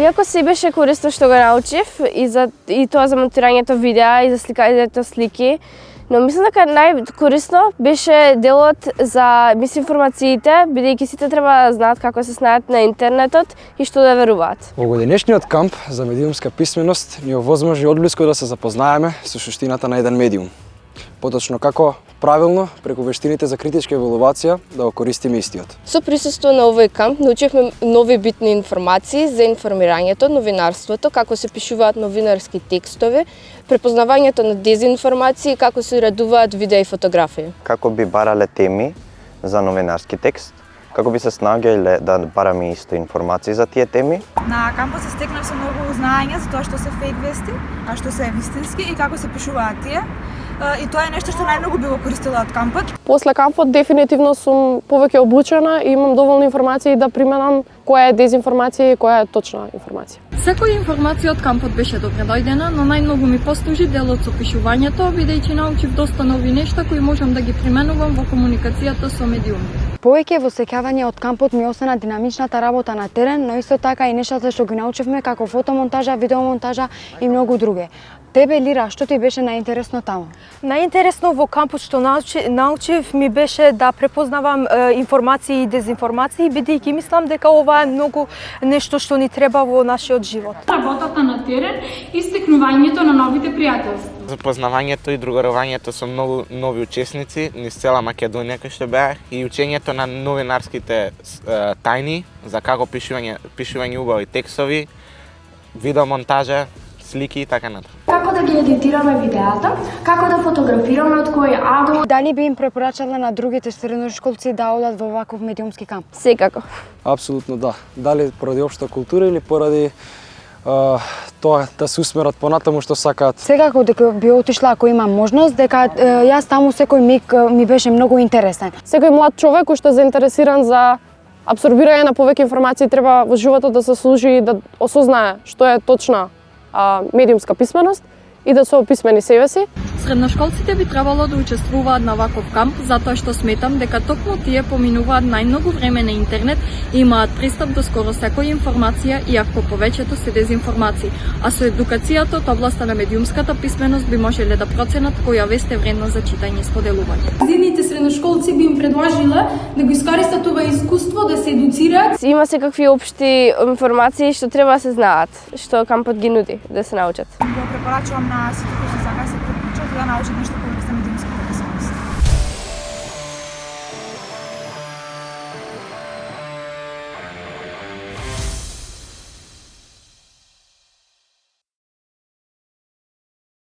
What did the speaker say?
Иако си беше корисно што го научив и тоа за монтирањето видеа и за сликањето слики, но мислам дека најкорисно беше делот за мисинформациите, бидејќи сите треба да знаат како се снајат на интернетот и што да веруваат. Овогодинешниот камп за медиумска писменост ни овозможи одблиску да се запознаеме со суштината на еден медиум. Поточно како правилно, преку вештините за критичка евалуација, да го користиме истиот. Со присуство на овој камп научивме нови битни информации за информирањето, новинарството, како се пишуваат новинарски текстови, препознавањето на дезинформации, како се уредуваат видеа и фотографии. Како би барале теми за новинарски текст, како би се снаѓале да бараме исто информации за тие теми. На кампот се стекнав со многу знаење за тоа што се фейк вести, а што се вистински и како се пишуваат тие. И тоа е нешто што најмногу би го користила од кампот. После кампот дефинитивно сум повеќе обучена и имам доволно информации да применам која е дезинформација и која е точна информација. Секоја информација од кампот беше добре дојдена, но најмногу ми послужи делот со пишувањето, бидејќи научив доста нови нешта кои можам да ги применувам во комуникацијата со медиумите. Повеќе восеќавање од кампот ми остана динамичната работа на терен, но исто така и нештата што ги научивме како фотомонтажа, видеомонтажа и многу други. Тебе, Лира, што ти беше најинтересно таму? Најинтересно во кампот што научив ми беше да препознавам информации и дезинформации, бидејќи мислам дека ова е многу нешто што ни треба во нашиот живот. Работата на терен и стекнувањето на новите пријателства. Запознавањето и другарувањето со многу нови учесници низ цела Македонија кај што беа и учењето на новинарските тајни за како пишување убави текстови, видеомонтажа, слики и така натаму. Како да ги едитираме видеата, како да фотографираме од кој англ. Дали би им препорачале на другите средношколци да одат во ваков медиумски камп? Секако. Апсолутно да. Дали поради општа култура или поради тоа да се усмерат понатаму што сакаат. Секако дека би отишла ако имам можност, дека јас таму секој миг ми беше многу интересен. Секој млад човек кој што е заинтересиран за апсорбирање на повеќе информации треба во животот да се служи и да осознае што е точна медиумска писменост и да се описмени себе си. Средношколците би требало да учествуваат на ваков камп, затоа што сметам дека токму тие поминуваат најмногу време на интернет и имаат пристап до скоро секоја информација, иако повеќето се дезинформации. А со едукацијата од областа на медиумската писменост би можеле да проценат која вест е вредна за читање и споделување. Зидните средношколци би им предложила да го искористат ова искуство, да се едуцираат. Има секакви општи информации што треба да се знаат, што кампот ги нуди да се научат. Го препорачувам на сите кои што сакаат да се приклучат и да научат нешто повеќе за медиумската писменост.